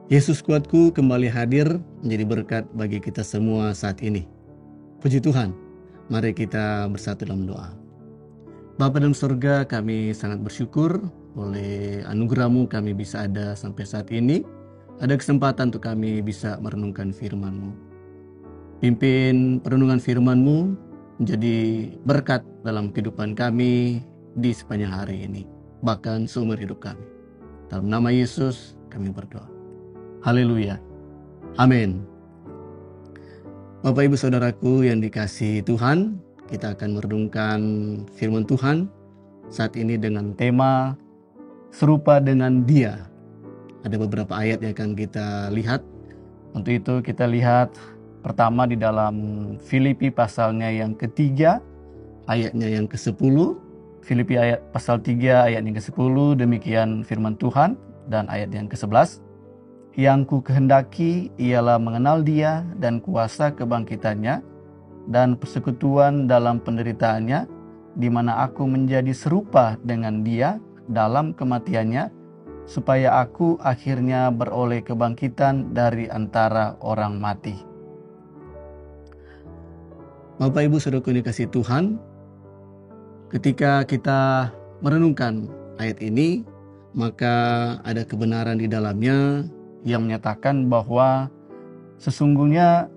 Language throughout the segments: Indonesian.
Yesus kuatku kembali hadir menjadi berkat bagi kita semua saat ini. Puji Tuhan, mari kita bersatu dalam doa. Bapa dalam surga, kami sangat bersyukur oleh anugerah-Mu kami bisa ada sampai saat ini. Ada kesempatan untuk kami bisa merenungkan firman-Mu. Pimpin perenungan firman-Mu menjadi berkat dalam kehidupan kami di sepanjang hari ini, bahkan seumur hidup kami. Dalam nama Yesus kami berdoa. Haleluya. Amin. Bapak Ibu Saudaraku yang dikasihi Tuhan, kita akan merenungkan firman Tuhan saat ini dengan tema serupa dengan Dia. Ada beberapa ayat yang akan kita lihat. Untuk itu kita lihat pertama di dalam Filipi pasalnya yang ketiga, ayatnya yang ke-10. Filipi ayat pasal 3 ayat yang ke-10, demikian firman Tuhan, dan ayat yang ke-11. Yang ku kehendaki ialah mengenal Dia dan kuasa kebangkitannya dan persekutuan dalam penderitaannya, di mana aku menjadi serupa dengan Dia dalam kematiannya, supaya aku akhirnya beroleh kebangkitan dari antara orang mati. Bapak Ibu Saudaraku yang dikasihi Tuhan, ketika kita merenungkan ayat ini, maka ada kebenaran di dalamnya yang menyatakan bahwa sesungguhnya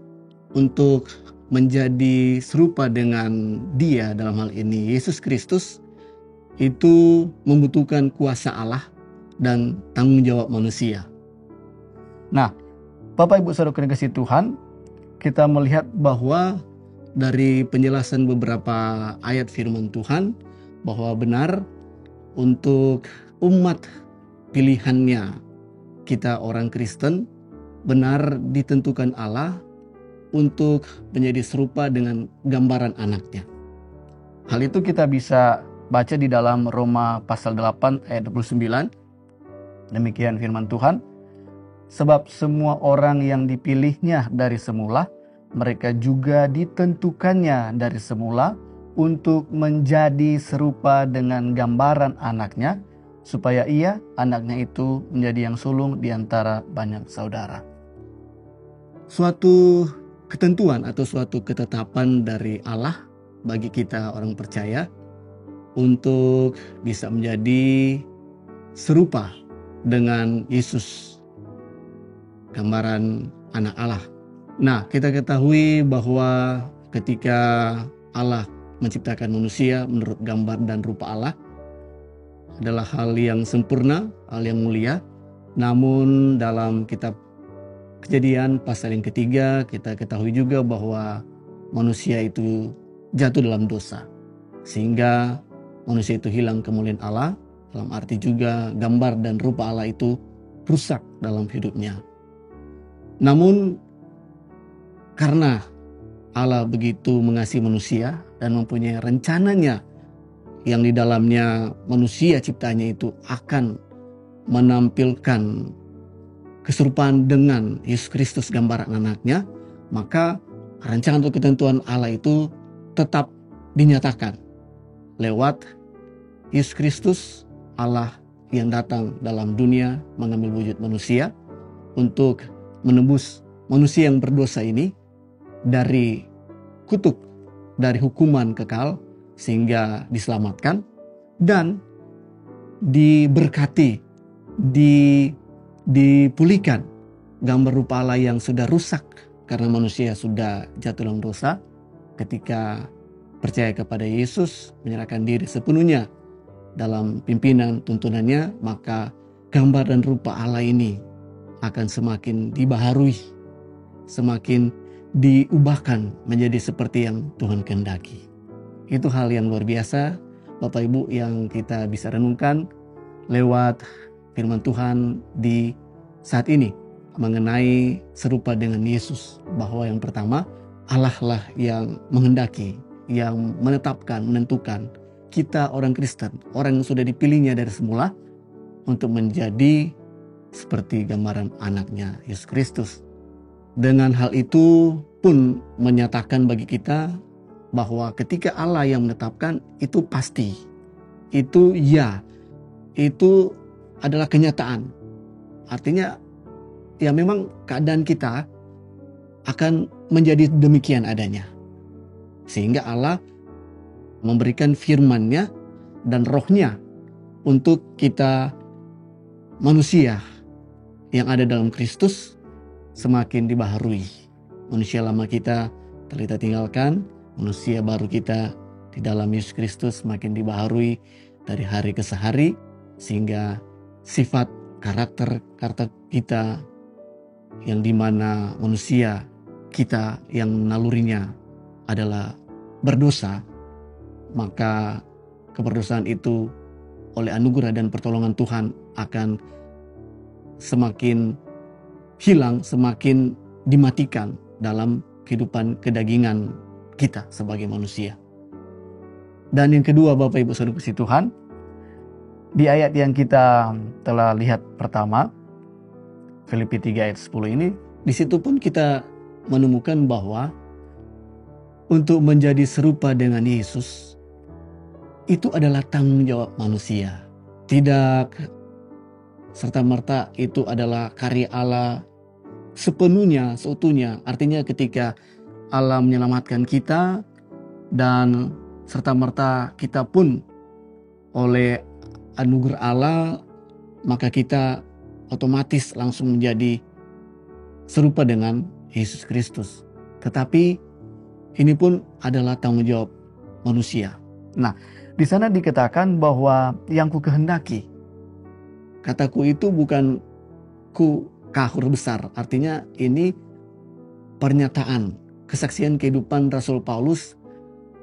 untuk menjadi serupa dengan Dia, dalam hal ini Yesus Kristus, itu membutuhkan kuasa Allah dan tanggung jawab manusia. Nah, Bapak Ibu Saudara yang dikasihi Tuhan, kita melihat bahwa dari penjelasan beberapa ayat firman Tuhan bahwa benar untuk umat pilihannya, kita orang Kristen, benar ditentukan Allah untuk menjadi serupa dengan gambaran anaknya. Hal itu kita bisa baca di dalam Roma pasal 8 ayat 29. Demikian firman Tuhan. Sebab semua orang yang dipilihnya dari semula, mereka juga ditentukannya dari semula untuk menjadi serupa dengan gambaran anaknya, supaya ia, anaknya itu, menjadi yang sulung di antara banyak saudara. Suatu ketentuan atau suatu ketetapan dari Allah bagi kita orang percaya untuk bisa menjadi serupa dengan Yesus, gambaran anak Allah. Nah, kita ketahui bahwa ketika Allah menciptakan manusia menurut gambar dan rupa Allah, adalah hal yang sempurna, hal yang mulia. Namun dalam kitab Kejadian pasal yang ketiga, kita ketahui juga bahwa manusia itu jatuh dalam dosa, sehingga manusia itu hilang kemuliaan Allah. Dalam arti juga gambar dan rupa Allah itu rusak dalam hidupnya. Namun karena Allah begitu mengasihi manusia dan mempunyai rencananya yang di dalamnya manusia ciptanya itu akan menampilkan keserupaan dengan Yesus Kristus, gambaran anaknya, maka rancangan atau ketentuan Allah itu tetap dinyatakan lewat Yesus Kristus, Allah yang datang dalam dunia mengambil wujud manusia untuk menebus manusia yang berdosa ini dari kutuk, dari hukuman kekal, sehingga diselamatkan dan diberkati, dipulihkan gambar rupa Allah yang sudah rusak karena manusia sudah jatuh dalam dosa. Ketika percaya kepada Yesus, menyerahkan diri sepenuhnya dalam pimpinan tuntunannya, maka gambar dan rupa Allah ini akan semakin dibaharui, semakin diubahkan menjadi seperti yang Tuhan kehendaki. Itu hal yang luar biasa, Bapak Ibu, yang kita bisa renungkan lewat firman Tuhan di saat ini mengenai serupa dengan Yesus, bahwa yang pertama Allah lah yang menghendaki, yang menetapkan, menentukan kita orang Kristen, orang yang sudah dipilihnya dari semula untuk menjadi seperti gambaran anaknya Yesus Kristus. Dengan hal itu pun menyatakan bagi kita bahwa ketika Allah yang menetapkan, itu pasti, itu ya, itu adalah kenyataan. Artinya ya memang keadaan kita akan menjadi demikian adanya. Sehingga Allah memberikan firman-Nya dan roh-Nya untuk kita manusia yang ada dalam Kristus semakin dibaharui. Manusia lama kita telah kita tinggalkan, manusia baru kita di dalam Yesus Kristus semakin dibaharui dari hari ke hari, sehingga sifat karakter kita yang dimana manusia kita yang nalurinya adalah berdosa, maka keberdosaan itu oleh anugerah dan pertolongan Tuhan akan semakin hilang, semakin dimatikan dalam kehidupan kedagingan kita sebagai manusia. Dan yang kedua, Bapak Ibu Saudara kasih Tuhan, di ayat yang kita telah lihat pertama, Filipi 3 ayat 10 ini, di situ pun kita menemukan bahwa untuk menjadi serupa dengan Yesus itu adalah tanggung jawab manusia. Tidak serta-merta itu adalah karya Allah sepenuhnya, seutuhnya. Artinya ketika Allah menyelamatkan kita dan serta-merta kita pun oleh anugerah Allah, maka kita otomatis langsung menjadi serupa dengan Yesus Kristus. Tetapi ini pun adalah tanggung jawab manusia. Nah, di sana dikatakan bahwa yang ku kehendaki. Kataku itu bukan ku kahur besar. Artinya ini pernyataan, kesaksian kehidupan Rasul Paulus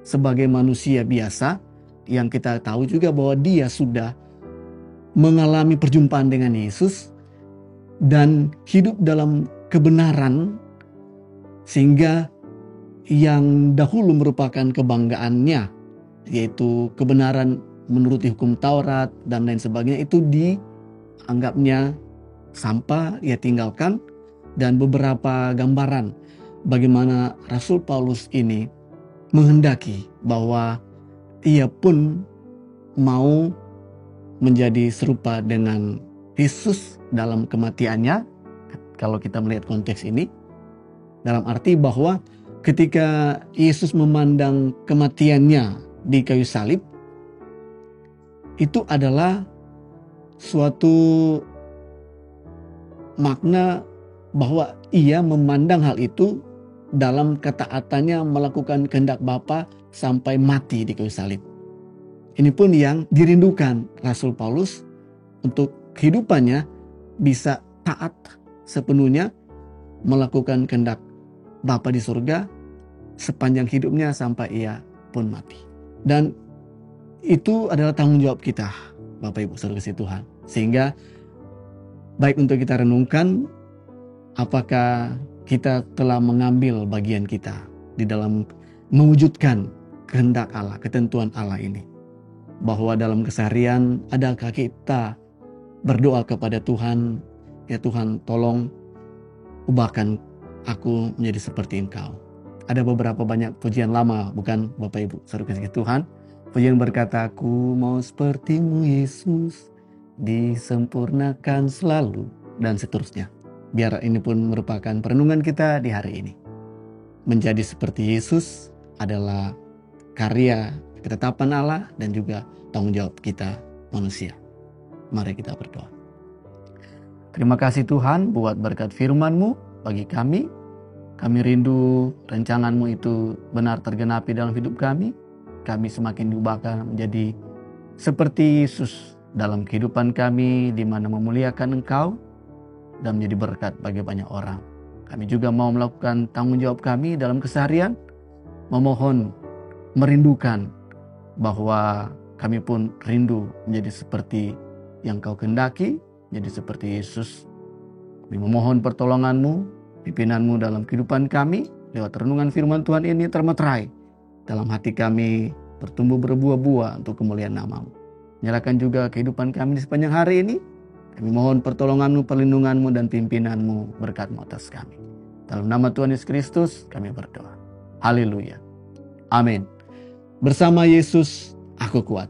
sebagai manusia biasa yang kita tahu juga bahwa dia sudah mengalami perjumpaan dengan Yesus dan hidup dalam kebenaran, sehingga yang dahulu merupakan kebanggaannya, yaitu kebenaran menurut hukum Taurat dan lain sebagainya, itu dianggapnya sampah, ia tinggalkan. Dan beberapa gambaran bagaimana Rasul Paulus ini menghendaki bahwa ia pun mau menjadi serupa dengan Yesus dalam kematiannya. Kalau kita melihat konteks ini, dalam arti bahwa ketika Yesus memandang kematiannya di kayu salib, itu adalah suatu makna bahwa ia memandang hal itu dalam ketaatannya melakukan kehendak Bapa sampai mati di kayu salib. Ini pun yang dirindukan Rasul Paulus, untuk kehidupannya bisa taat sepenuhnya melakukan kehendak Bapa di surga sepanjang hidupnya sampai ia pun mati. Dan itu adalah tanggung jawab kita, Bapak Ibu Saudara kasih Tuhan. Sehingga baik untuk kita renungkan, apakah kita telah mengambil bagian kita di dalam mewujudkan kehendak Allah, ketentuan Allah ini. Bahwa dalam keseharian, adakah kita berdoa kepada Tuhan, ya Tuhan tolong ubahkan aku menjadi seperti Engkau. Ada beberapa banyak pujian lama, bukan Bapak Ibu Saudara kasih Tuhan. Pujian berkata, aku mau seperti-Mu Yesus, disempurnakan selalu, dan seterusnya. Biar ini pun merupakan perenungan kita di hari ini. Menjadi seperti Yesus adalah karya ketetapan Allah dan juga tanggung jawab kita manusia. Mari kita berdoa. Terima kasih Tuhan buat berkat firman-Mu bagi kami. Kami rindu rancangan-Mu itu benar tergenapi dalam hidup kami. Kami semakin diubahkan menjadi seperti Yesus dalam kehidupan kami, di mana memuliakan Engkau dan menjadi berkat bagi banyak orang. Kami juga mau melakukan tanggung jawab kami dalam keseharian, memohon, merindukan bahwa kami pun rindu menjadi seperti yang Kau kehendaki, menjadi seperti Yesus. Kami memohon pertolongan-Mu, pimpinan-Mu dalam kehidupan kami, lewat renungan firman Tuhan ini termeterai dalam hati kami, bertumbuh berbuah-buah untuk kemuliaan nama-Mu. Nyalakan juga kehidupan kami di sepanjang hari ini. Kami mohon pertolongan-Mu, perlindungan-Mu, dan pimpinan-Mu, berkat-Mu atas kami. Dalam nama Tuhan Yesus Kristus kami berdoa. Haleluya. Amin. Bersama Yesus aku kuat.